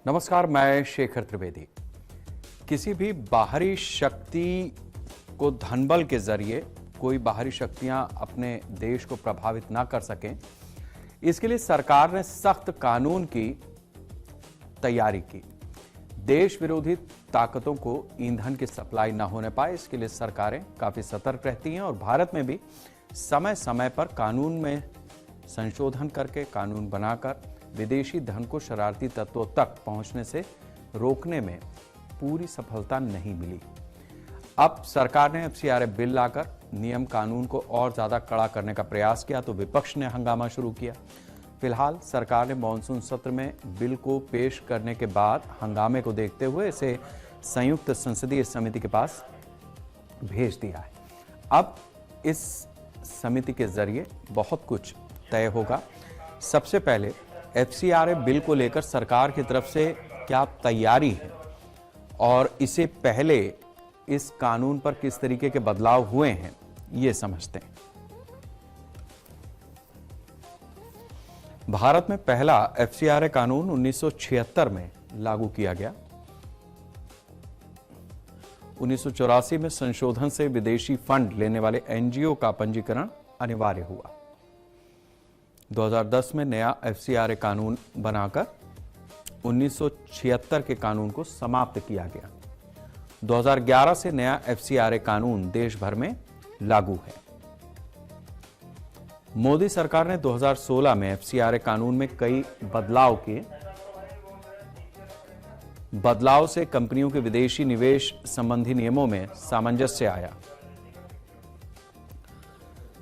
नमस्कार, मैं शेखर त्रिवेदी। किसी भी बाहरी शक्ति को धनबल के जरिए कोई बाहरी शक्तियां अपने देश को प्रभावित ना कर सकें, इसके लिए सरकार ने सख्त कानून की तैयारी की। देश विरोधी ताकतों को ईंधन की सप्लाई ना होने पाए, इसके लिए सरकारें काफी सतर्क रहती हैं और भारत में भी समय समय पर कानून में संशोधन करके कानून बनाकर विदेशी धन को शरारती तत्वों तक पहुंचने से रोकने में पूरी सफलता नहीं मिली। अब सरकार ने एफसीआरए बिल लाकर नियम कानून को और ज्यादा कड़ा करने का प्रयास किया तो विपक्ष ने हंगामा शुरू किया। फिलहाल सरकार ने मॉनसून सत्र में बिल को पेश करने के बाद हंगामे को देखते हुए इसे संयुक्त संसदीय समिति के पास भेज दिया है। अब इस समिति के जरिए बहुत कुछ तय होगा। सबसे पहले एफसीआरए बिल को लेकर सरकार की तरफ से क्या तैयारी है और इससे पहले इस कानून पर किस तरीके के बदलाव हुए हैं, ये समझते हैं। भारत में पहला एफसीआरए कानून 1976 में लागू किया गया। 1984 में संशोधन से विदेशी फंड लेने वाले एनजीओ का पंजीकरण अनिवार्य हुआ। 2010 में नया एफसीआरए कानून बनाकर 1976 के कानून को समाप्त किया गया। 2011 से नया एफसीआरए कानून देश भर में लागू है। मोदी सरकार ने 2016 में एफसीआरए कानून में कई बदलाव किए। बदलाव से कंपनियों के विदेशी निवेश संबंधी नियमों में सामंजस्य आया।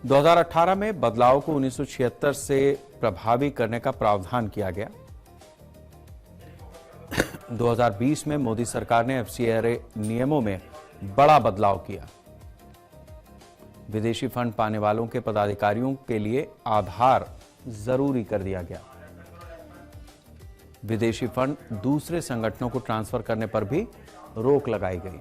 2018 में बदलाव को 1976 से प्रभावी करने का प्रावधान किया गया। 2020 में मोदी सरकार ने एफसीआरए नियमों में बड़ा बदलाव किया। विदेशी फंड पाने वालों के पदाधिकारियों के लिए आधार जरूरी कर दिया गया। विदेशी फंड दूसरे संगठनों को ट्रांसफर करने पर भी रोक लगाई गई।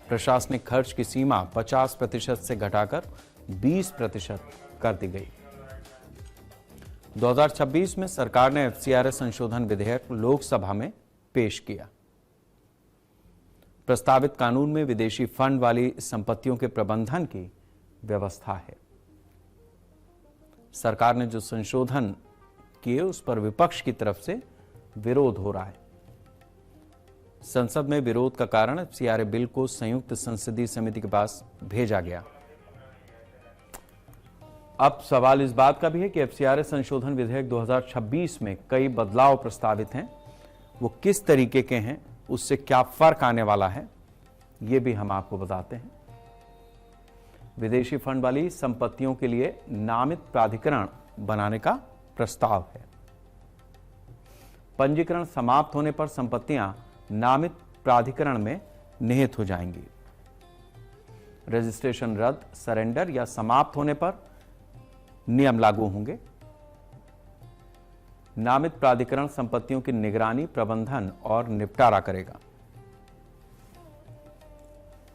प्रशासनिक खर्च की सीमा 50% से घटाकर 20% कर दी गई। 2026 में सरकार ने एफसीआरए संशोधन विधेयक लोकसभा में पेश किया। प्रस्तावित कानून में विदेशी फंड वाली संपत्तियों के प्रबंधन की व्यवस्था है। सरकार ने जो संशोधन किए उस पर विपक्ष की तरफ से विरोध हो रहा है। संसद में विरोध का कारण एफसीआरए बिल को संयुक्त संसदीय समिति के पास भेजा गया। अब सवाल इस बात का भी है कि एफसीआरए संशोधन विधेयक 2026 में कई बदलाव प्रस्तावित हैं, वो किस तरीके के हैं, उससे क्या फर्क आने वाला है, ये भी हम आपको बताते हैं। विदेशी फंड वाली संपत्तियों के लिए नामित प्राधिकरण बनाने का प्रस्ताव है। पंजीकरण समाप्त होने पर संपत्तियां नामित प्राधिकरण में निहित हो जाएंगी। रजिस्ट्रेशन रद्द, सरेंडर या समाप्त होने पर नियम लागू होंगे। नामित प्राधिकरण संपत्तियों की निगरानी, प्रबंधन और निपटारा करेगा।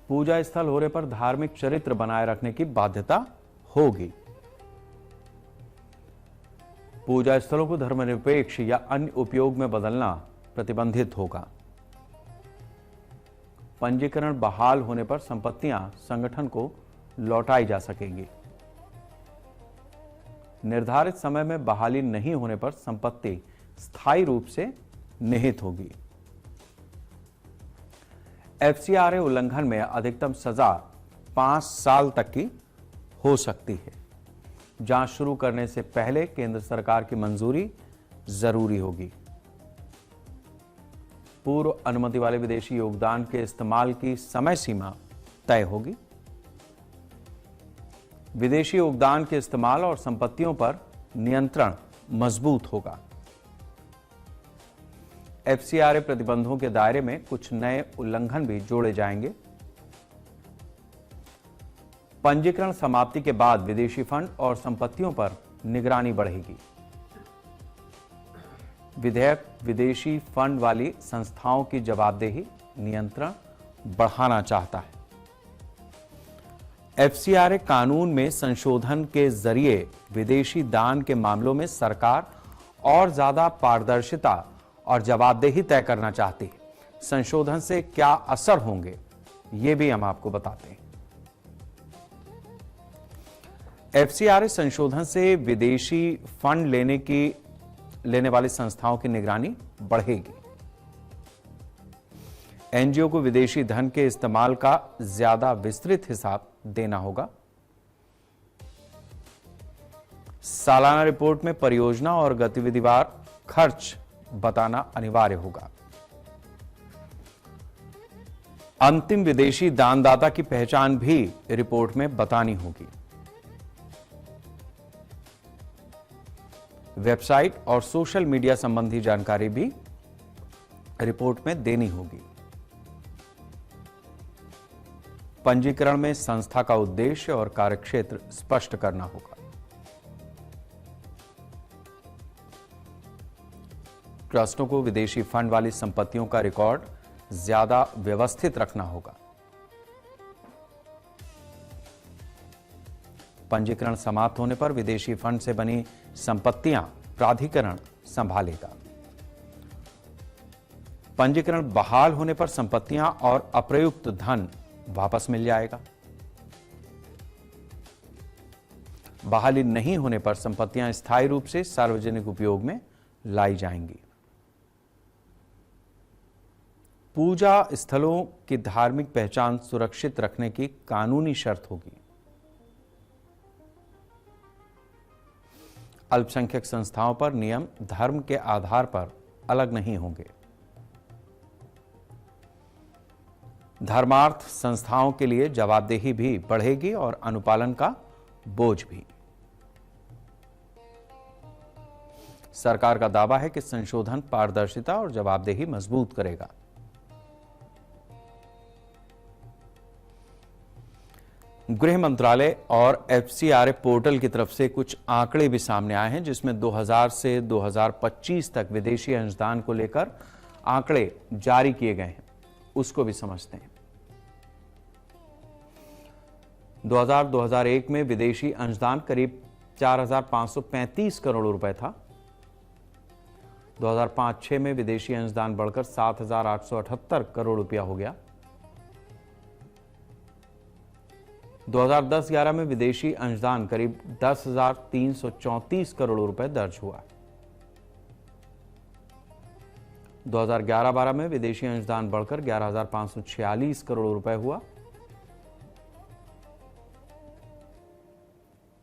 पूजा स्थल होने पर धार्मिक चरित्र बनाए रखने की बाध्यता होगी। पूजा स्थलों को धर्मनिरपेक्ष या अन्य उपयोग में बदलना प्रतिबंधित होगा। पंजीकरण बहाल होने पर संपत्तियां संगठन को लौटाई जा सकेंगी। निर्धारित समय में बहाली नहीं होने पर संपत्ति स्थायी रूप से निहित होगी। एफसीआरए उल्लंघन में अधिकतम सजा 5 साल तक की हो सकती है। जांच शुरू करने से पहले केंद्र सरकार की मंजूरी जरूरी होगी। पूर्व अनुमति वाले विदेशी योगदान के इस्तेमाल की समय सीमा तय होगी। विदेशी योगदान के इस्तेमाल और संपत्तियों पर नियंत्रण मजबूत होगा। एफसीआरए प्रतिबंधों के दायरे में कुछ नए उल्लंघन भी जोड़े जाएंगे। पंजीकरण समाप्ति के बाद विदेशी फंड और संपत्तियों पर निगरानी बढ़ेगी। विधेयक विदेशी फंड वाली संस्थाओं की जवाबदेही नियंत्रण बढ़ाना चाहता है। एफसीआरए कानून में संशोधन के जरिए विदेशी दान के मामलों में सरकार और ज्यादा पारदर्शिता और जवाबदेही तय करना चाहती है। संशोधन से क्या असर होंगे, ये भी हम आपको बताते हैं। एफसीआरए संशोधन से विदेशी फंड लेने वाली संस्थाओं की निगरानी बढ़ेगी। एनजीओ को विदेशी धन के इस्तेमाल का ज्यादा विस्तृत हिसाब देना होगा। सालाना रिपोर्ट में परियोजना और गतिविधिवार खर्च बताना अनिवार्य होगा। अंतिम विदेशी दानदाता की पहचान भी रिपोर्ट में बतानी होगी। वेबसाइट और सोशल मीडिया संबंधी जानकारी भी रिपोर्ट में देनी होगी। पंजीकरण में संस्था का उद्देश्य और कार्यक्षेत्र स्पष्ट करना होगा। ट्रस्टों को विदेशी फंड वाली संपत्तियों का रिकॉर्ड ज्यादा व्यवस्थित रखना होगा। पंजीकरण समाप्त होने पर विदेशी फंड से बनी संपत्तियां प्राधिकरण संभालेगा। पंजीकरण बहाल होने पर संपत्तियां और अप्रयुक्त धन वापस मिल जाएगा। बहाली नहीं होने पर संपत्तियां स्थायी रूप से सार्वजनिक उपयोग में लाई जाएंगी। पूजा स्थलों की धार्मिक पहचान सुरक्षित रखने की कानूनी शर्त होगी। अल्पसंख्यक संस्थाओं पर नियम धर्म के आधार पर अलग नहीं होंगे। धर्मार्थ संस्थाओं के लिए जवाबदेही भी बढ़ेगी और अनुपालन का बोझ भी। सरकार का दावा है कि संशोधन पारदर्शिता और जवाबदेही मजबूत करेगा। गृह मंत्रालय और एफसीआरए पोर्टल की तरफ से कुछ आंकड़े भी सामने आए हैं, जिसमें 2000 से 2025 तक विदेशी अंशदान को लेकर आंकड़े जारी किए गए हैं। उसको भी समझते हैं। 2000-2001 में विदेशी अंशदान करीब 4535 करोड़ रुपए था। 2005-06 में विदेशी अंशदान बढ़कर 7878 करोड़ रुपया हो गया। 2010-11 में विदेशी अंशदान करीब 10,334 करोड़ रुपए दर्ज हुआ। 2011-12 में विदेशी अंशदान बढ़कर 11,546 करोड़ रुपए हुआ।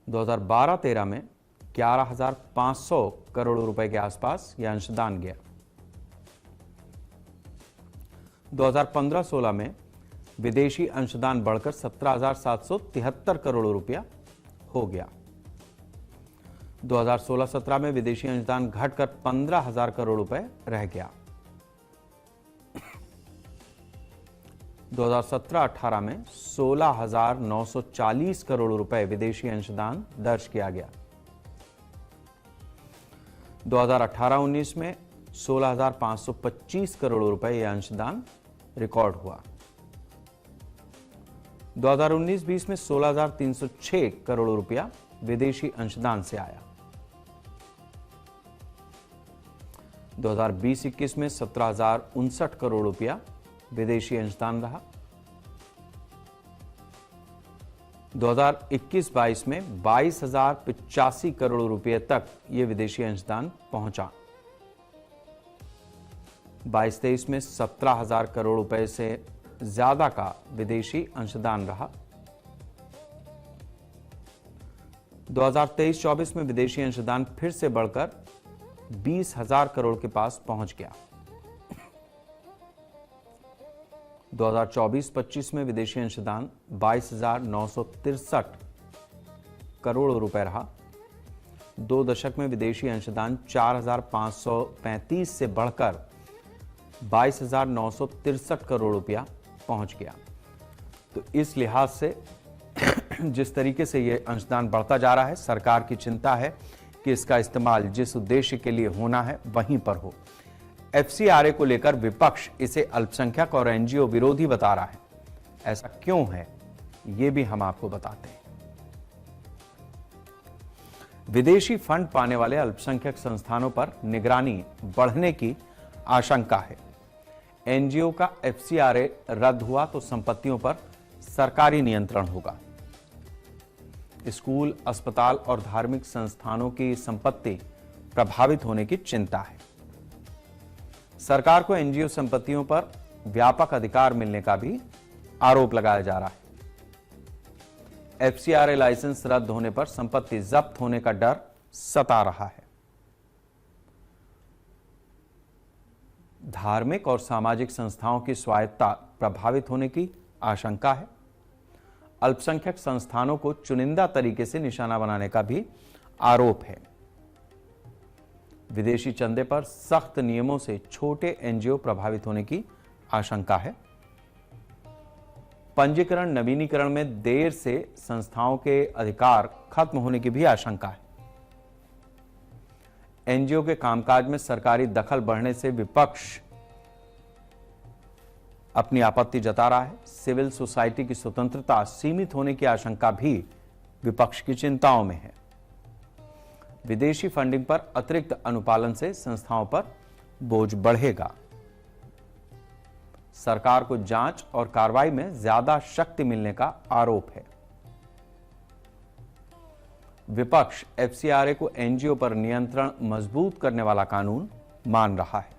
2012-13 में 11,500 करोड़ रुपए के आसपास यह अंशदान गया। 2015-16 में विदेशी अंशदान बढ़कर 17,773 करोड़ रुपया हो गया। 2016-17 में विदेशी अंशदान घटकर 15,000 करोड़ रुपए रह गया। 2017-18 में 16,940 करोड़ रुपए विदेशी अंशदान दर्ज किया गया। 2018-19 में 16,525 करोड़ रुपए यह अंशदान रिकॉर्ड हुआ। 2019-20 में 16,306 करोड़ रुपया विदेशी अंशदान से आया। 2020-21 में 17,059 करोड़ रुपया विदेशी अंशदान रहा। 2021-22 में 22,085 करोड़ रुपये तक ये विदेशी अंशदान पहुंचा। 22-23 में 17,000 करोड़ रुपए से ज्यादा का विदेशी अंशदान रहा। 2023-24 में विदेशी अंशदान फिर से बढ़कर 20,000 करोड़ के पास पहुंच गया। 2024-25 में विदेशी अंशदान 22,963 करोड़ रुपए रहा। 2 दशक में विदेशी अंशदान 4,535 से बढ़कर 22,963 करोड़ रुपया पहुंच गया। तो इस लिहाज से जिस तरीके से ये अंशदान बढ़ता जा रहा है, सरकार की चिंता है कि इसका इस्तेमाल जिस उद्देश्य के लिए होना है वहीं पर हो। एफसीआरए को लेकर विपक्ष इसे अल्पसंख्यक और एनजीओ विरोधी बता रहा है। ऐसा क्यों है, ये भी हम आपको बताते हैं। विदेशी फंड पाने वाले अल्पसंख्यक संस्थानों पर निगरानी बढ़ने की आशंका है। एनजीओ का एफसीआरए रद्द हुआ तो संपत्तियों पर सरकारी नियंत्रण होगा। स्कूल, अस्पताल और धार्मिक संस्थानों की संपत्ति प्रभावित होने की चिंता है। सरकार को एनजीओ संपत्तियों पर व्यापक अधिकार मिलने का भी आरोप लगाया जा रहा है। एफसीआरए लाइसेंस रद्द होने पर संपत्ति जब्त होने का डर सता रहा है। धार्मिक और सामाजिक संस्थाओं की स्वायत्तता प्रभावित होने की आशंका है। अल्पसंख्यक संस्थानों को चुनिंदा तरीके से निशाना बनाने का भी आरोप है। विदेशी चंदे पर सख्त नियमों से छोटे एनजीओ प्रभावित होने की आशंका है। पंजीकरण नवीनीकरण में देर से संस्थाओं के अधिकार खत्म होने की भी आशंका है। एनजीओ के कामकाज में सरकारी दखल बढ़ने से विपक्ष अपनी आपत्ति जता रहा है। सिविल सोसाइटी की स्वतंत्रता सीमित होने की आशंका भी विपक्ष की चिंताओं में है। विदेशी फंडिंग पर अतिरिक्त अनुपालन से संस्थाओं पर बोझ बढ़ेगा। सरकार को जांच और कार्रवाई में ज्यादा शक्ति मिलने का आरोप है। विपक्ष एफसीआरए को एनजीओ पर नियंत्रण मजबूत करने वाला कानून मान रहा है।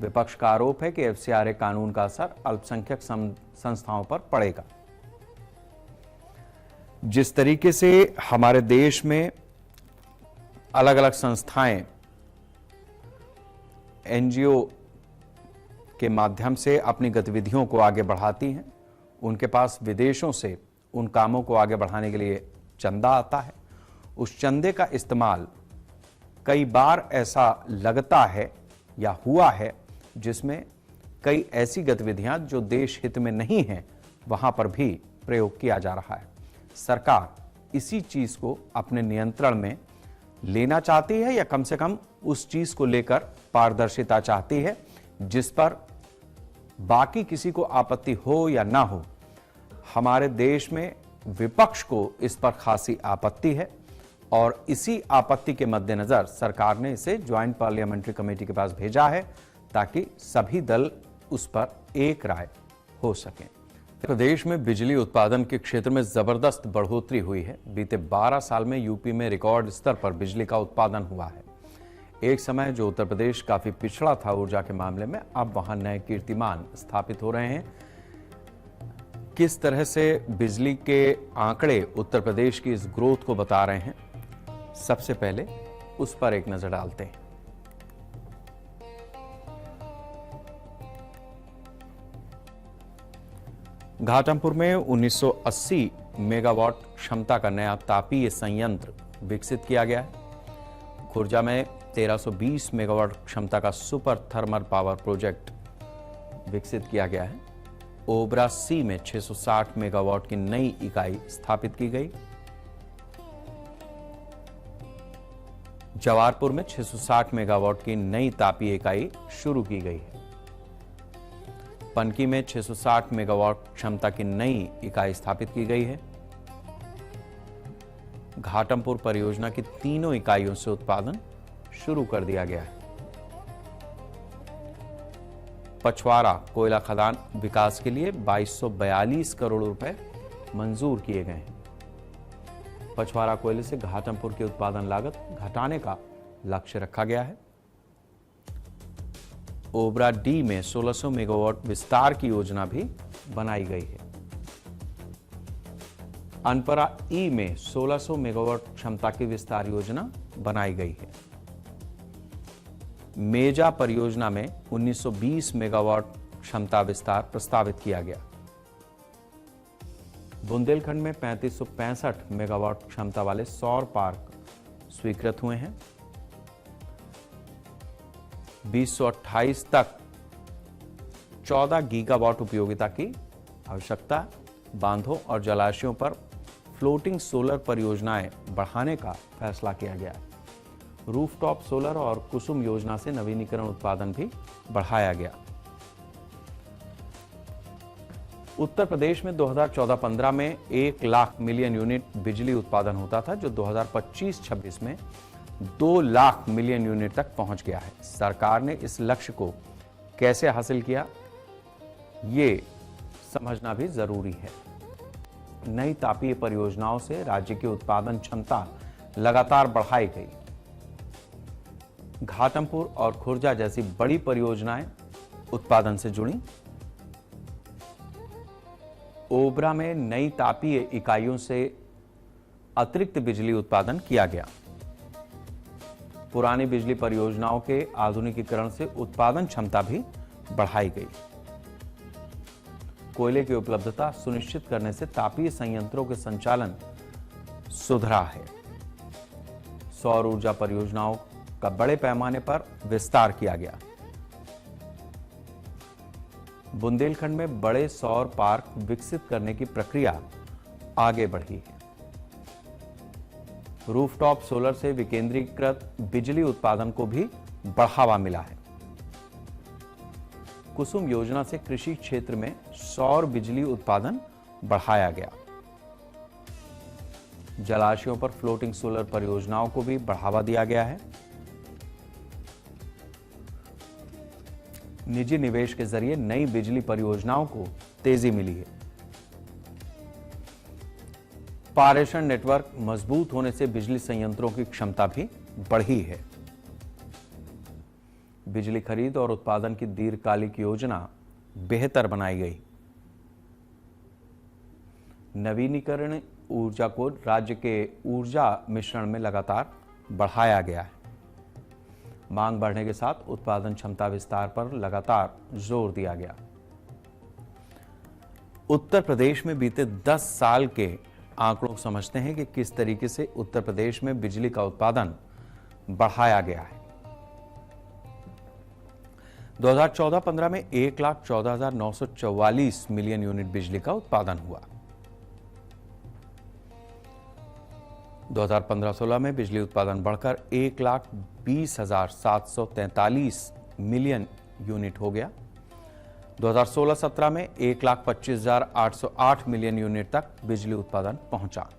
विपक्ष का आरोप है कि एफसीआरए कानून का असर अल्पसंख्यक संस्थाओं पर पड़ेगा। जिस तरीके से हमारे देश में अलग अलग संस्थाएं एनजीओ के माध्यम से अपनी गतिविधियों को आगे बढ़ाती हैं, उनके पास विदेशों से उन कामों को आगे बढ़ाने के लिए चंदा आता है। उस चंदे का इस्तेमाल कई बार ऐसा लगता है या हुआ है जिसमें कई ऐसी गतिविधियां जो देश हित में नहीं हैं वहां पर भी प्रयोग किया जा रहा है। सरकार इसी चीज को अपने नियंत्रण में लेना चाहती है या कम से कम उस चीज को लेकर पारदर्शिता चाहती है जिस पर बाकी किसी को आपत्ति हो या ना हो। हमारे देश में विपक्ष को इस पर खासी आपत्ति है और इसी आपत्ति के मद्देनजर सरकार ने इसे ज्वाइंट पार्लियामेंट्री कमेटी के पास भेजा है ताकि सभी दल उस पर एक राय हो सकें। प्रदेश में बिजली उत्पादन के क्षेत्र में जबरदस्त बढ़ोतरी हुई है। बीते 12 साल में यूपी में रिकॉर्ड स्तर पर बिजली का उत्पादन हुआ है। एक समय जो उत्तर प्रदेश काफी पिछड़ा था ऊर्जा के मामले में, अब वहां नए कीर्तिमान स्थापित हो रहे हैं। किस तरह से बिजली के आंकड़े उत्तर प्रदेश की इस ग्रोथ को बता रहे हैं, सबसे पहले उस पर एक नजर डालते हैं। घाटमपुर में 1980 मेगावाट क्षमता का नया तापीय संयंत्र विकसित किया गया है। खुर्जा में 1320 मेगावाट क्षमता का सुपर थर्मल पावर प्रोजेक्ट विकसित किया गया है। ओबरा सी में 660 मेगावाट की नई इकाई स्थापित की गई। जवारपुर में 660 मेगावाट की नई तापीय इकाई शुरू की गई है। पनकी में 660 मेगावाट क्षमता की नई इकाई स्थापित की गई है। घाटमपुर परियोजना की तीनों इकाइयों से उत्पादन शुरू कर दिया गया है। पछवाड़ा कोयला खदान विकास के लिए 2242 करोड़ रुपए मंजूर किए गए हैं। पछवाड़ा कोयले से घाटमपुर की उत्पादन लागत घटाने का लक्ष्य रखा गया है। ओबरा डी में 1600 मेगावाट विस्तार की योजना भी बनाई गई है। अनपरा ई में 1600 मेगावाट क्षमता की विस्तार योजना बनाई गई है। मेजा परियोजना में 1920 मेगावाट क्षमता विस्तार प्रस्तावित किया गया। बुंदेलखंड में 3565 मेगावाट क्षमता वाले सौर पार्क स्वीकृत हुए हैं। 2028 तक 14 गीगावाट उपयोगिता की आवश्यकता बांधों और जलाशयों पर फ्लोटिंग सोलर परियोजनाएं बढ़ाने का फैसला किया गया है। रूफटॉप सोलर और कुसुम योजना से नवीनीकरण उत्पादन भी बढ़ाया गया। उत्तर प्रदेश में 2014-15 में 1 लाख मिलियन यूनिट बिजली उत्पादन होता था, जो 2025-26 में 2 लाख मिलियन यूनिट तक पहुंच गया है। सरकार ने इस लक्ष्य को कैसे हासिल किया, ये समझना भी जरूरी है। नई तापीय परियोजनाओं से राज्य की उत्पादन क्षमता लगातार बढ़ाई गई। घाटमपुर और खुर्जा जैसी बड़ी परियोजनाएं उत्पादन से जुड़ी। ओबरा में नई तापीय इकाइयों से अतिरिक्त बिजली उत्पादन किया गया। पुरानी बिजली परियोजनाओं के आधुनिकीकरण से उत्पादन क्षमता भी बढ़ाई गई। कोयले की उपलब्धता सुनिश्चित करने से तापीय संयंत्रों के संचालन सुधरा है। सौर ऊर्जा परियोजनाओं का बड़े पैमाने पर विस्तार किया गया। बुंदेलखंड में बड़े सौर पार्क विकसित करने की प्रक्रिया आगे बढ़ी है। रूफटॉप सोलर से विकेंद्रीकृत बिजली उत्पादन को भी बढ़ावा मिला है। कुसुम योजना से कृषि क्षेत्र में सौर बिजली उत्पादन बढ़ाया गया। जलाशयों पर फ्लोटिंग सोलर परियोजनाओं को भी बढ़ावा दिया गया है। निजी निवेश के जरिए नई बिजली परियोजनाओं को तेजी मिली है। पारेषण नेटवर्क मजबूत होने से बिजली संयंत्रों की क्षमता भी बढ़ी है। बिजली खरीद और उत्पादन की दीर्घकालिक योजना बेहतर बनाई गई। नवीनीकरण ऊर्जा को राज्य के ऊर्जा मिश्रण में लगातार बढ़ाया गया है। मांग बढ़ने के साथ उत्पादन क्षमता विस्तार पर लगातार जोर दिया गया। उत्तर प्रदेश में बीते 10 साल के आंकड़ों समझते हैं कि किस तरीके से उत्तर प्रदेश में बिजली का उत्पादन बढ़ाया गया है। 2014-15 में 1,14,944 मिलियन यूनिट बिजली का उत्पादन हुआ। 2015-16 में बिजली उत्पादन बढ़कर 1,20,743 मिलियन यूनिट हो गया। 2016-17 में 1,25,808 मिलियन यूनिट तक बिजली उत्पादन पहुंचा।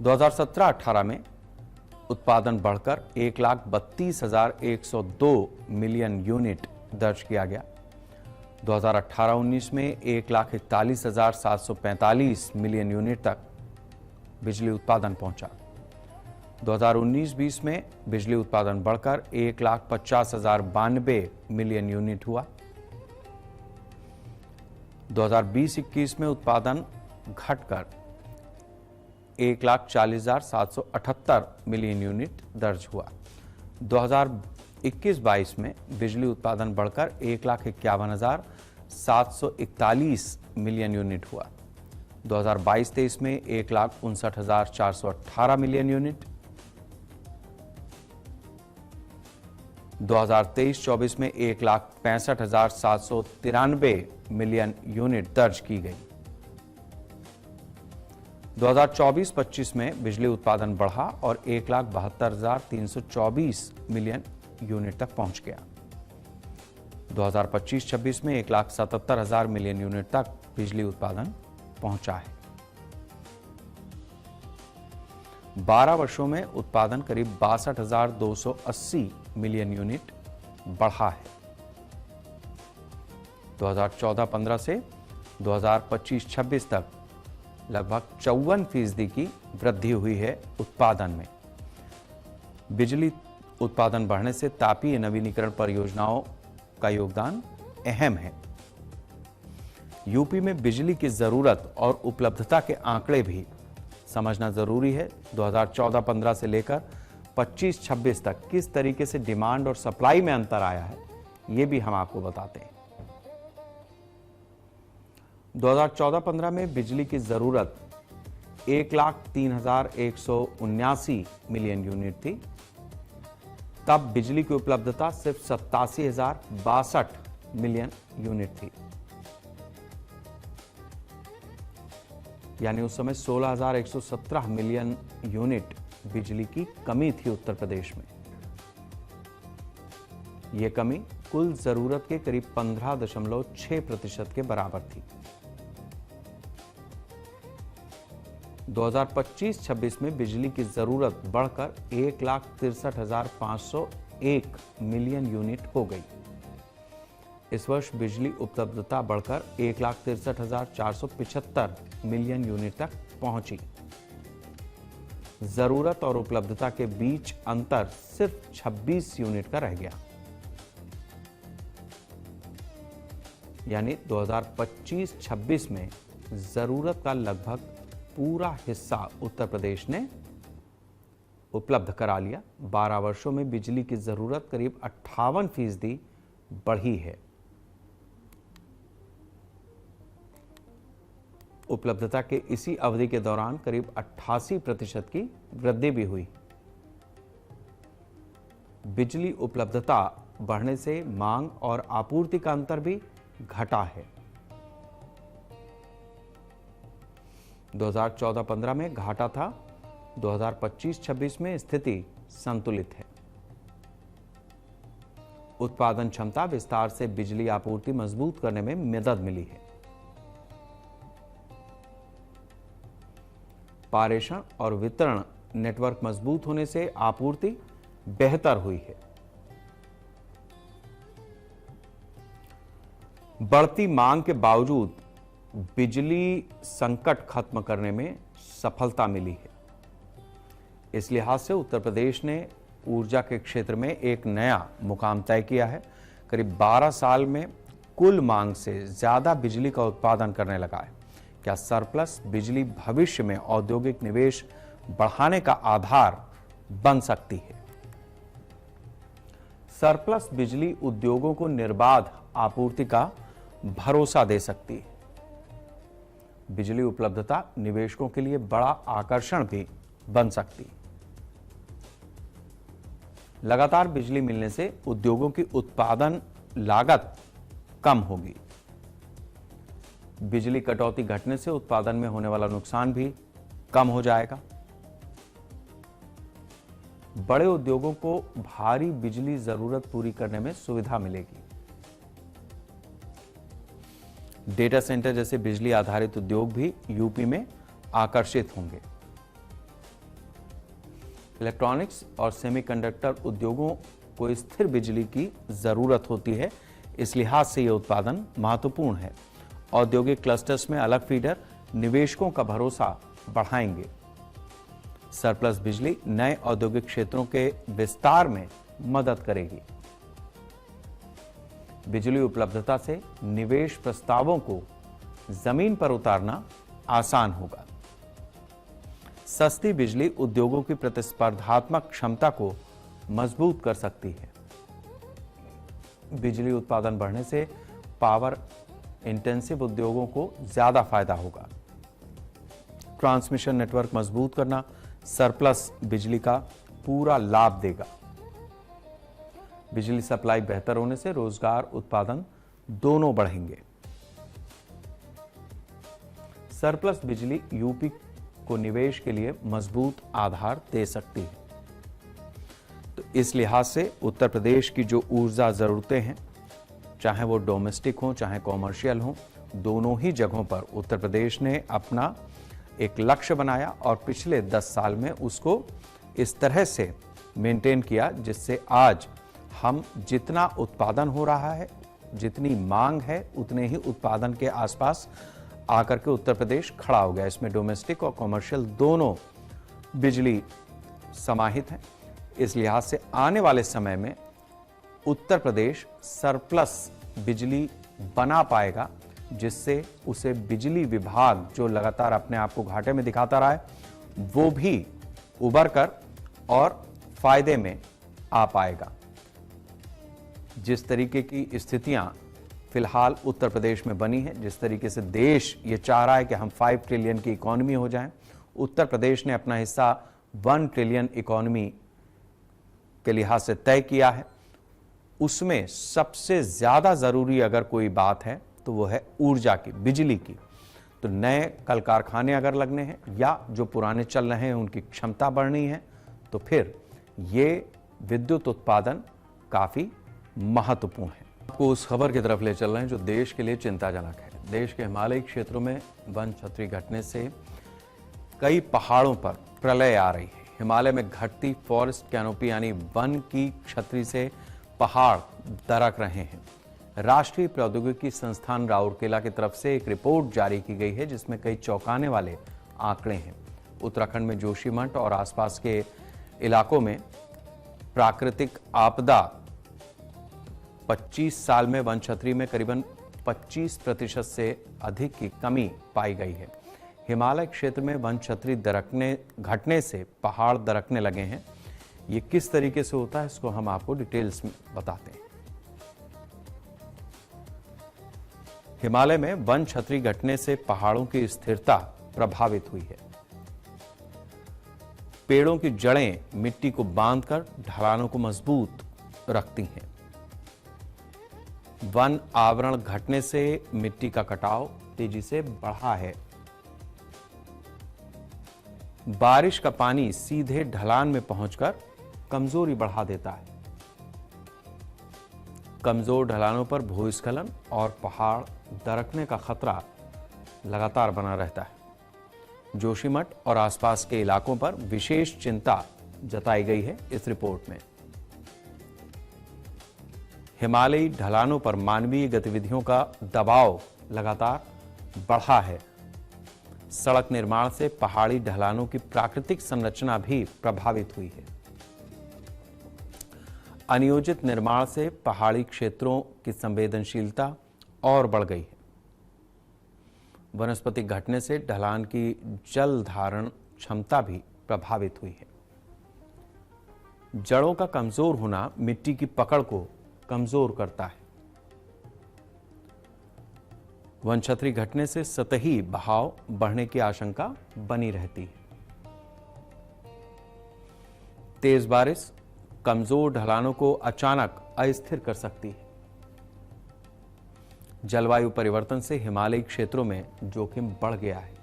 2017-18 में उत्पादन बढ़कर 1,32,102 मिलियन यूनिट दर्ज किया गया। 2018-19 में 1,41,745 मिलियन यूनिट तक बिजली उत्पादन पहुंचा। 2019-20 में बिजली उत्पादन बढ़कर 1,50,092 मिलियन यूनिट हुआ। 2020-21 में उत्पादन घटकर 1,40,778 मिलियन यूनिट दर्ज हुआ। 2021-22 में बिजली उत्पादन बढ़कर 1,51,741 मिलियन यूनिट हुआ। 2022-23 में 1,59,418 मिलियन यूनिट। 2023-24 में 1,65,793 मिलियन यूनिट दर्ज की गई। 2024-25 में बिजली उत्पादन बढ़ा और 1,72,324 मिलियन यूनिट तक पहुंच गया। 2025-26 में 1,77,000 मिलियन यूनिट तक बिजली उत्पादन पहुंचा है। 12 वर्षों में उत्पादन करीब 62,280 मिलियन यूनिट बढ़ा है। 2014-15 से 2025-26 तक लगभग 54% की वृद्धि हुई है उत्पादन में। बिजली उत्पादन बढ़ने से तापीय नवीनीकरण परियोजनाओं का योगदान अहम है। यूपी में बिजली की जरूरत और उपलब्धता के आंकड़े भी समझना जरूरी है। 2014-15 से लेकर 25-26 तक किस तरीके से डिमांड और सप्लाई में अंतर आया है, ये भी हम आपको बताते हैं। 2014-15 में बिजली की जरूरत 1,03,179 मिलियन यूनिट थी। तब बिजली की उपलब्धता सिर्फ 87,062 मिलियन यूनिट थी। यानी उस समय 16,117 मिलियन यूनिट बिजली की कमी थी उत्तर प्रदेश में। यह कमी कुल जरूरत के करीब 15.6% के बराबर थी। 2025-26 में बिजली की जरूरत बढ़कर 1,63,501 मिलियन यूनिट हो गई। इस वर्ष बिजली उपलब्धता बढ़कर 1,63,475 मिलियन यूनिट तक पहुंची। जरूरत और उपलब्धता के बीच अंतर सिर्फ 26 यूनिट का रह गया। यानी 2025-26 में जरूरत का लगभग पूरा हिस्सा उत्तर प्रदेश ने उपलब्ध करा लिया। 12 वर्षों में बिजली की जरूरत करीब 58% बढ़ी है। उपलब्धता के इसी अवधि के दौरान करीब 88% की वृद्धि भी हुई। बिजली उपलब्धता बढ़ने से मांग और आपूर्ति का अंतर भी घटा है। 2014-15 में घाटा था, 2025-26 में स्थिति संतुलित है। उत्पादन क्षमता विस्तार से बिजली आपूर्ति मजबूत करने में मदद मिली है। पारेषण और वितरण नेटवर्क मजबूत होने से आपूर्ति बेहतर हुई है। बढ़ती मांग के बावजूद बिजली संकट खत्म करने में सफलता मिली है। इस लिहाज से उत्तर प्रदेश ने ऊर्जा के क्षेत्र में एक नया मुकाम तय किया है। करीब 12 साल में कुल मांग से ज्यादा बिजली का उत्पादन करने लगा है। क्या सरप्लस बिजली भविष्य में औद्योगिक निवेश बढ़ाने का आधार बन सकती है? सरप्लस बिजली उद्योगों को निर्बाध आपूर्ति का भरोसा दे सकती है। बिजली उपलब्धता निवेशकों के लिए बड़ा आकर्षण भी बन सकती है। लगातार बिजली मिलने से उद्योगों की उत्पादन लागत कम होगी। बिजली कटौती घटने से उत्पादन में होने वाला नुकसान भी कम हो जाएगा। बड़े उद्योगों को भारी बिजली जरूरत पूरी करने में सुविधा मिलेगी। डेटा सेंटर जैसे बिजली आधारित उद्योग भी यूपी में आकर्षित होंगे। इलेक्ट्रॉनिक्स और सेमीकंडक्टर उद्योगों को स्थिर बिजली की जरूरत होती है। इस लिहाज से यह उत्पादन महत्वपूर्ण है। औद्योगिक क्लस्टर्स में अलग फीडर निवेशकों का भरोसा बढ़ाएंगे। सरप्लस बिजली नए औद्योगिक क्षेत्रों के विस्तार में मदद करेगी। बिजली उपलब्धता से निवेश प्रस्तावों को जमीन पर उतारना आसान होगा। सस्ती बिजली उद्योगों की प्रतिस्पर्धात्मक क्षमता को मजबूत कर सकती है। बिजली उत्पादन बढ़ने से पावर इंटेंसिव उद्योगों को ज्यादा फायदा होगा। ट्रांसमिशन नेटवर्क मजबूत करना सरप्लस बिजली का पूरा लाभ देगा। बिजली सप्लाई बेहतर होने से रोजगार उत्पादन दोनों बढ़ेंगे। सरप्लस बिजली यूपी को निवेश के लिए मजबूत आधार दे सकती है। तो इस लिहाज से उत्तर प्रदेश की जो ऊर्जा जरूरतें हैं, चाहे वो डोमेस्टिक हो चाहे कॉमर्शियल हो, दोनों ही जगहों पर उत्तर प्रदेश ने अपना एक लक्ष्य बनाया और पिछले 10 साल में उसको इस तरह से मेंटेन किया जिससे आज हम जितना उत्पादन हो रहा है, जितनी मांग है, उतने ही उत्पादन के आसपास आकर के उत्तर प्रदेश खड़ा हो गया। इसमें डोमेस्टिक और कॉमर्शियल दोनों बिजली समाहित हैं। इस लिहाज से आने वाले समय में उत्तर प्रदेश सरप्लस बिजली बना पाएगा, जिससे उसे बिजली विभाग जो लगातार अपने आप को घाटे में दिखाता रहा है, वो भी उबर कर और फायदे में आ पाएगा। जिस तरीके की स्थितियां फिलहाल उत्तर प्रदेश में बनी है, जिस तरीके से देश ये चाह रहा है कि हम 5 ट्रिलियन की इकोनॉमी हो जाएं, उत्तर प्रदेश ने अपना हिस्सा 1 ट्रिलियन इकोनॉमी के लिहाज से तय किया है। उसमें सबसे ज्यादा जरूरी अगर कोई बात है तो वो है ऊर्जा की, बिजली की। तो नए कल कारखाने अगर लगने हैं या जो पुराने चल रहे हैं उनकी क्षमता बढ़नी है, तो फिर ये विद्युत उत्पादन काफ़ी महत्वपूर्ण है। आपको उस खबर की तरफ ले चल रहे हैं जो देश के लिए चिंताजनक है। देश के हिमालयी क्षेत्रों में वन छतरी घटने से कई पहाड़ों पर प्रलय आ रही है। हिमालय में घटती फॉरेस्ट कैनोपी यानी वन की छतरी से पहाड़ दरक रहे हैं। राष्ट्रीय प्रौद्योगिकी संस्थान राउरकेला की तरफ से एक रिपोर्ट जारी की गई है जिसमें कई चौंकाने वाले आंकड़े हैं। उत्तराखंड में जोशीमठ और आसपास के इलाकों में प्राकृतिक आपदा 25 साल में वन छतरी में करीबन 25% से अधिक की कमी पाई गई है। हिमालय क्षेत्र में वन छतरी घटने से पहाड़ दरकने लगे हैं। ये किस तरीके से होता है इसको हम आपको डिटेल्स में बताते हैं। हिमालय में वन छतरी घटने से पहाड़ों की स्थिरता प्रभावित हुई है। पेड़ों की जड़ें मिट्टी को बांधकर ढलानों को मजबूत रखती हैं। वन आवरण घटने से मिट्टी का कटाव तेजी से बढ़ा है। बारिश का पानी सीधे ढलान में पहुंचकर कमजोरी बढ़ा देता है। कमजोर ढलानों पर भूस्खलन और पहाड़ दरकने का खतरा लगातार बना रहता है। जोशीमठ और आसपास के इलाकों पर विशेष चिंता जताई गई है इस रिपोर्ट में। हिमालयी ढलानों पर मानवीय गतिविधियों का दबाव लगातार बढ़ा है। सड़क निर्माण से पहाड़ी ढलानों की प्राकृतिक संरचना भी प्रभावित हुई है। अनियोजित निर्माण से पहाड़ी क्षेत्रों की संवेदनशीलता और बढ़ गई है। वनस्पति घटने से ढलान की जल धारण क्षमता भी प्रभावित हुई है। जड़ों का कमजोर होना मिट्टी की पकड़ को कमजोर करता है। वन छतरी घटने से सतही बहाव बढ़ने की आशंका बनी रहती है। तेज बारिश कमजोर ढलानों को अचानक अस्थिर कर सकती है। जलवायु परिवर्तन से हिमालयी क्षेत्रों में जोखिम बढ़ गया है।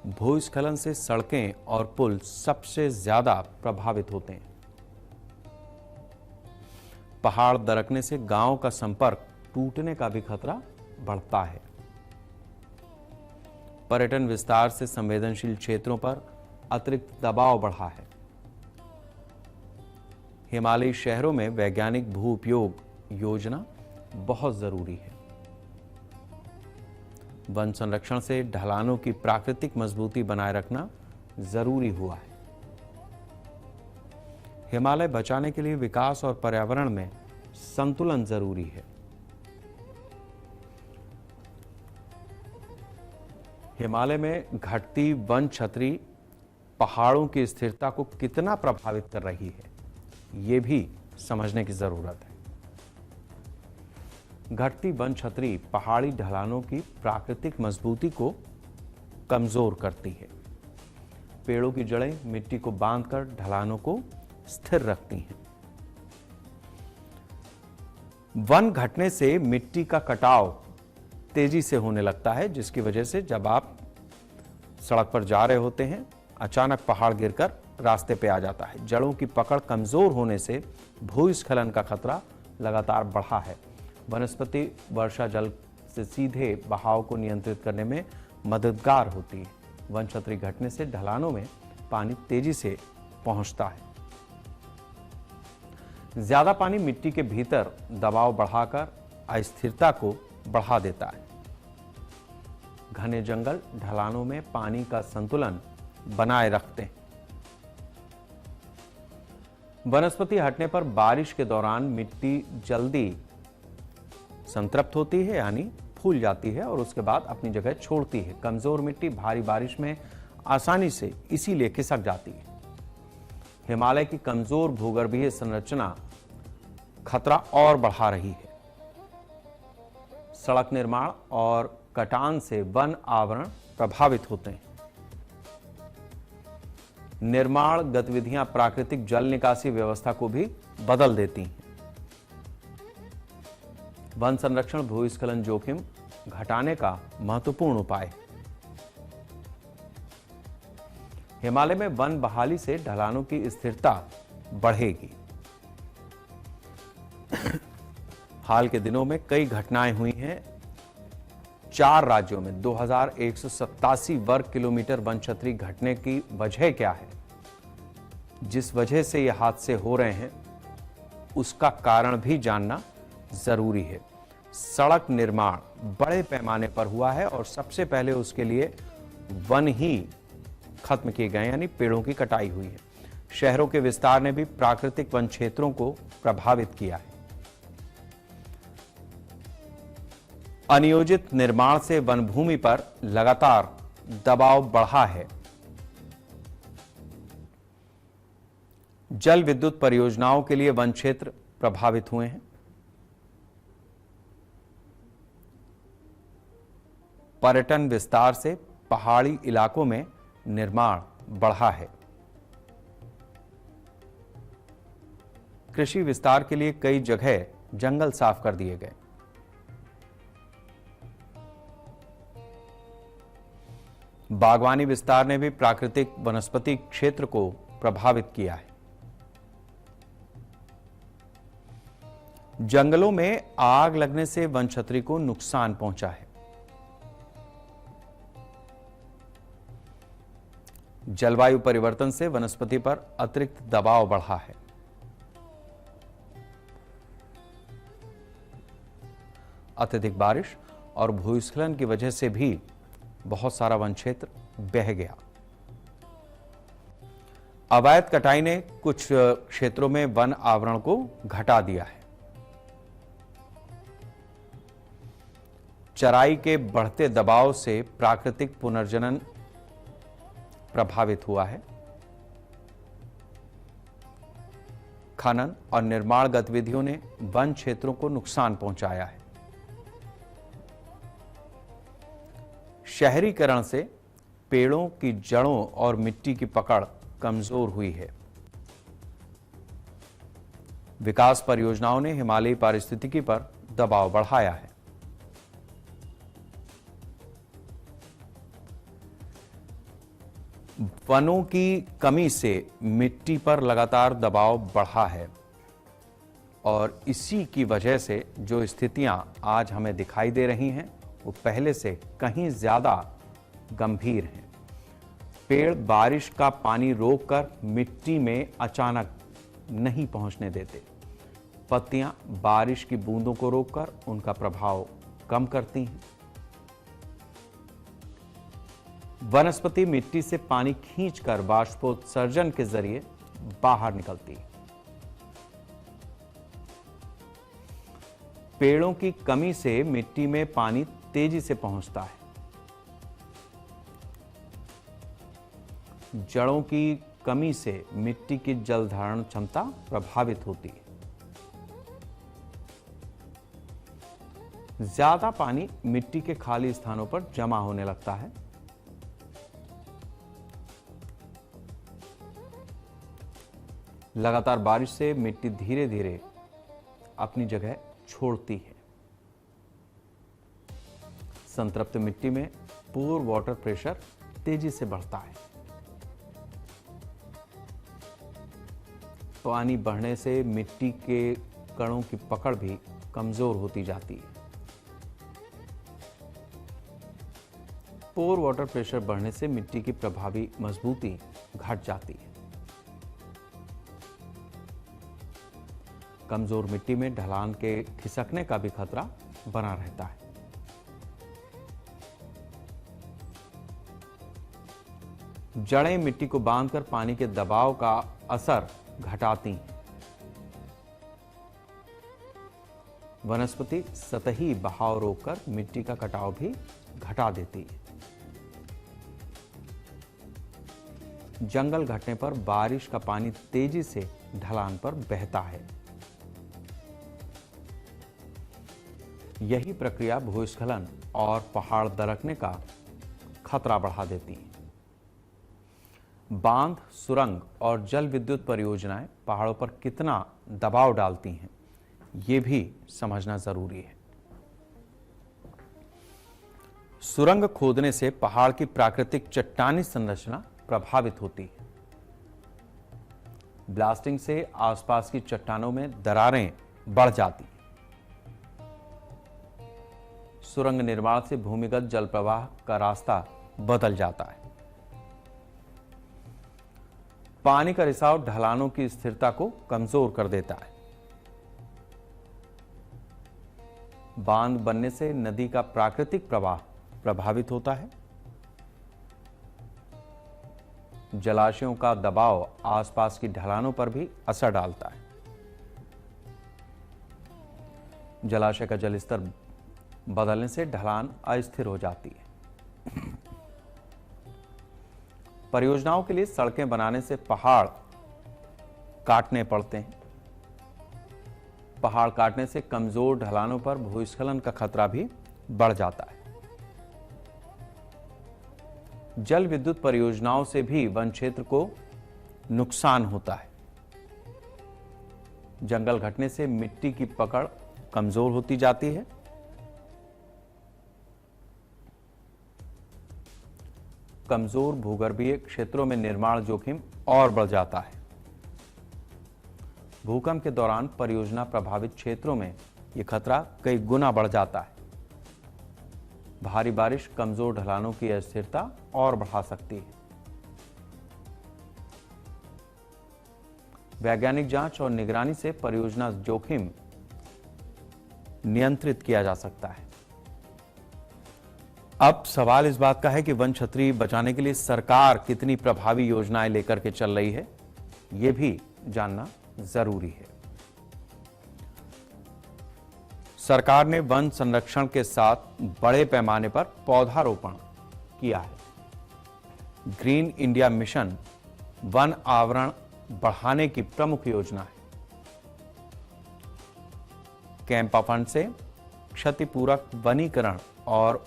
भूस्खलन से सड़कें और पुल सबसे ज्यादा प्रभावित होते हैं। पहाड़ दरकने से गांव का संपर्क टूटने का भी खतरा बढ़ता है। पर्यटन विस्तार से संवेदनशील क्षेत्रों पर अतिरिक्त दबाव बढ़ा है। हिमालयी शहरों में वैज्ञानिक भू उपयोग योजना बहुत जरूरी है। वन संरक्षण से ढलानों की प्राकृतिक मजबूती बनाए रखना जरूरी हुआ है। हिमालय बचाने के लिए विकास और पर्यावरण में संतुलन जरूरी है। हिमालय में घटती वन छतरी पहाड़ों की स्थिरता को कितना प्रभावित कर रही है, यह भी समझने की जरूरत है। घटती वन छतरी पहाड़ी ढलानों की प्राकृतिक मजबूती को कमजोर करती है। पेड़ों की जड़ें मिट्टी को बांधकर ढलानों को स्थिर रखती हैं। वन घटने से मिट्टी का कटाव तेजी से होने लगता है, जिसकी वजह से जब आप सड़क पर जा रहे होते हैं अचानक पहाड़ गिरकर रास्ते पे आ जाता है। जड़ों की पकड़ कमजोर होने से भूस्खलन का खतरा लगातार बढ़ा है। वनस्पति वर्षा जल से सीधे बहाव को नियंत्रित करने में मददगार होती है। वन छतरी घटने से ढलानों में पानी तेजी से पहुंचता है। ज्यादा पानी मिट्टी के भीतर दबाव बढ़ाकर अस्थिरता को बढ़ा देता है। घने जंगल ढलानों में पानी का संतुलन बनाए रखते हैं। वनस्पति हटने पर बारिश के दौरान मिट्टी जल्दी संतृप्त होती है यानी फूल जाती है और उसके बाद अपनी जगह छोड़ती है। कमजोर मिट्टी भारी बारिश में आसानी से इसीलिए खिसक जाती है। हिमालय की कमजोर भूगर्भीय संरचना खतरा और बढ़ा रही है। सड़क निर्माण और कटान से वन आवरण प्रभावित होते हैं। निर्माण गतिविधियां प्राकृतिक जल निकासी व्यवस्था को भी बदल देती हैं। वन संरक्षण भूस्खलन जोखिम घटाने का महत्वपूर्ण उपाय है। हिमालय में वन बहाली से ढलानों की स्थिरता बढ़ेगी। हाल के दिनों में कई घटनाएं हुई हैं। 4 राज्यों में 2187 वर्ग किलोमीटर वन छतरी घटने की वजह क्या है? जिस वजह से ये हादसे हो रहे हैं उसका कारण भी जानना जरूरी है। सड़क निर्माण बड़े पैमाने पर हुआ है और सबसे पहले उसके लिए वन ही खत्म किए गए, यानी पेड़ों की कटाई हुई है। शहरों के विस्तार ने भी प्राकृतिक वन क्षेत्रों को प्रभावित किया है। अनियोजित निर्माण से वन भूमि पर लगातार दबाव बढ़ा है। जल विद्युत परियोजनाओं के लिए वन क्षेत्र प्रभावित हुए हैं। पर्यटन विस्तार से पहाड़ी इलाकों में निर्माण बढ़ा है। कृषि विस्तार के लिए कई जगह जंगल साफ कर दिए गए। बागवानी विस्तार ने भी प्राकृतिक वनस्पति क्षेत्र को प्रभावित किया है। जंगलों में आग लगने से वन छतरी को नुकसान पहुंचा है। जलवायु परिवर्तन से वनस्पति पर अतिरिक्त दबाव बढ़ा है। अत्यधिक बारिश और भूस्खलन की वजह से भी बहुत सारा वन क्षेत्र बह गया। अवैध कटाई ने कुछ क्षेत्रों में वन आवरण को घटा दिया है। चराई के बढ़ते दबाव से प्राकृतिक पुनर्जनन प्रभावित हुआ है। खनन और निर्माण गतिविधियों ने वन क्षेत्रों को नुकसान पहुंचाया है। शहरीकरण से पेड़ों की जड़ों और मिट्टी की पकड़ कमजोर हुई है। विकास परियोजनाओं ने हिमालयी पारिस्थितिकी पर दबाव बढ़ाया है। वनों की कमी से मिट्टी पर लगातार दबाव बढ़ा है और इसी की वजह से जो स्थितियां आज हमें दिखाई दे रही हैं वो पहले से कहीं ज्यादा गंभीर हैं। पेड़ बारिश का पानी रोककर मिट्टी में अचानक नहीं पहुंचने देते। पत्तियां बारिश की बूंदों को रोककर उनका प्रभाव कम करती हैं। वनस्पति मिट्टी से पानी खींचकर बाष्पोत्सर्जन के जरिए बाहर निकलती है। पेड़ों की कमी से मिट्टी में पानी तेजी से पहुंचता है। जड़ों की कमी से मिट्टी की जल धारण क्षमता प्रभावित होती है। ज्यादा पानी मिट्टी के खाली स्थानों पर जमा होने लगता है। लगातार बारिश से मिट्टी धीरे धीरे अपनी जगह छोड़ती है। संतृप्त मिट्टी में पोर वाटर प्रेशर तेजी से बढ़ता है। पानी बढ़ने से मिट्टी के कणों की पकड़ भी कमजोर होती जाती है। पोर वाटर प्रेशर बढ़ने से मिट्टी की प्रभावी मजबूती घट जाती है। कमजोर मिट्टी में ढलान के खिसकने का भी खतरा बना रहता है। जड़ें मिट्टी को बांधकर पानी के दबाव का असर घटाती हैं। वनस्पति सतही बहाव रोककर मिट्टी का कटाव भी घटा देती है। जंगल घटने पर बारिश का पानी तेजी से ढलान पर बहता है। यही प्रक्रिया भूस्खलन और पहाड़ दरकने का खतरा बढ़ा देती है। बांध, सुरंग और जल विद्युत परियोजनाएं पहाड़ों पर कितना दबाव डालती हैं, ये भी समझना जरूरी है। सुरंग खोदने से पहाड़ की प्राकृतिक चट्टानी संरचना प्रभावित होती है। ब्लास्टिंग से आसपास की चट्टानों में दरारें बढ़ जाती हैं। सुरंग निर्माण से भूमिगत जल प्रवाह का रास्ता बदल जाता है। पानी का रिसाव ढलानों की स्थिरता को कमजोर कर देता है। बांध बनने से नदी का प्राकृतिक प्रवाह प्रभावित होता है। जलाशयों का दबाव आसपास की ढलानों पर भी असर डालता है। जलाशय का जलस्तर बदलने से ढलान अस्थिर हो जाती है। परियोजनाओं के लिए सड़कें बनाने से पहाड़ काटने पड़ते हैं। पहाड़ काटने से कमजोर ढलानों पर भूस्खलन का खतरा भी बढ़ जाता है। जल विद्युत परियोजनाओं से भी वन क्षेत्र को नुकसान होता है। जंगल घटने से मिट्टी की पकड़ कमजोर होती जाती है। कमजोर भूगर्भीय क्षेत्रों में निर्माण जोखिम और बढ़ जाता है। भूकंप के दौरान परियोजना प्रभावित क्षेत्रों में यह खतरा कई गुना बढ़ जाता है। भारी बारिश कमजोर ढलानों की अस्थिरता और बढ़ा सकती है। वैज्ञानिक जांच और निगरानी से परियोजना जोखिम नियंत्रित किया जा सकता है। अब सवाल इस बात का है कि वन छतरी बचाने के लिए सरकार कितनी प्रभावी योजनाएं लेकर के चल रही है, यह भी जानना जरूरी है। सरकार ने वन संरक्षण के साथ बड़े पैमाने पर पौधारोपण किया है। ग्रीन इंडिया मिशन वन आवरण बढ़ाने की प्रमुख योजना है। कैंपा फंड से क्षतिपूरक वनीकरण और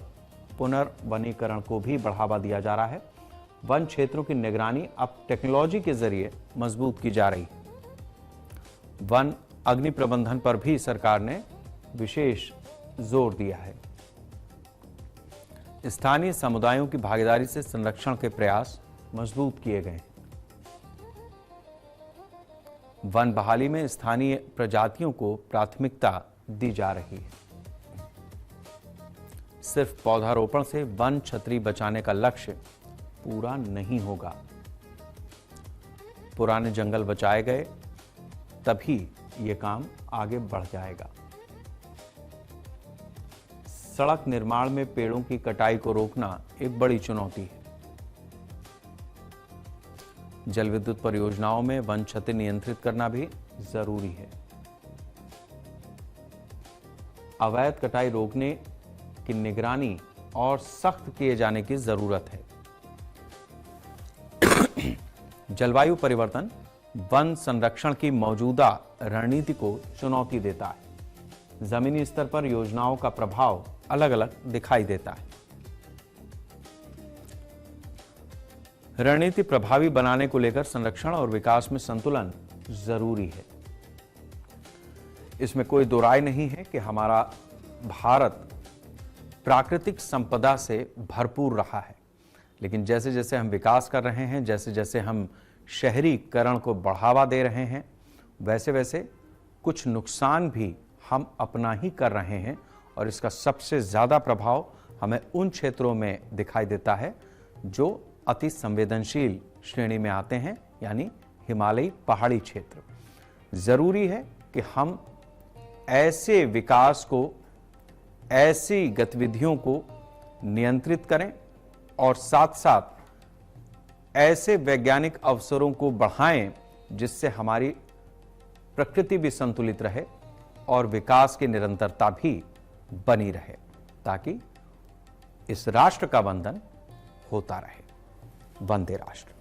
पुनर्वनीकरण को भी बढ़ावा दिया जा रहा है। वन क्षेत्रों की निगरानी अब टेक्नोलॉजी के जरिए मजबूत की जा रही है। वन अग्नि प्रबंधन पर भी सरकार ने विशेष जोर दिया है। स्थानीय समुदायों की भागीदारी से संरक्षण के प्रयास मजबूत किए गए। वन बहाली में स्थानीय प्रजातियों को प्राथमिकता दी जा रही है। सिर्फ पौधारोपण से वन छतरी बचाने का लक्ष्य पूरा नहीं होगा। पुराने जंगल बचाए गए तभी यह काम आगे बढ़ जाएगा। सड़क निर्माण में पेड़ों की कटाई को रोकना एक बड़ी चुनौती है। जल विद्युत परियोजनाओं में वन क्षति नियंत्रित करना भी जरूरी है। अवैध कटाई रोकने की निगरानी और सख्त किए जाने की जरूरत है। जलवायु परिवर्तन वन संरक्षण की मौजूदा रणनीति को चुनौती देता है। जमीनी स्तर पर योजनाओं का प्रभाव अलग अलग दिखाई देता है। रणनीति प्रभावी बनाने को लेकर संरक्षण और विकास में संतुलन जरूरी है। इसमें कोई दो राय नहीं है कि हमारा भारत प्राकृतिक संपदा से भरपूर रहा है, लेकिन जैसे जैसे हम विकास कर रहे हैं, जैसे जैसे हम शहरीकरण को बढ़ावा दे रहे हैं, वैसे वैसे कुछ नुकसान भी हम अपना ही कर रहे हैं। और इसका सबसे ज्यादा प्रभाव हमें उन क्षेत्रों में दिखाई देता है जो अति संवेदनशील श्रेणी में आते हैं, यानी हिमालयी पहाड़ी क्षेत्र। जरूरी है कि हम ऐसे विकास को, ऐसी गतिविधियों को नियंत्रित करें और साथ साथ ऐसे वैज्ञानिक अवसरों को बढ़ाएं जिससे हमारी प्रकृति भी संतुलित रहे और विकास की निरंतरता भी बनी रहे, ताकि इस राष्ट्र का वंदन होता रहे। वंदे राष्ट्र।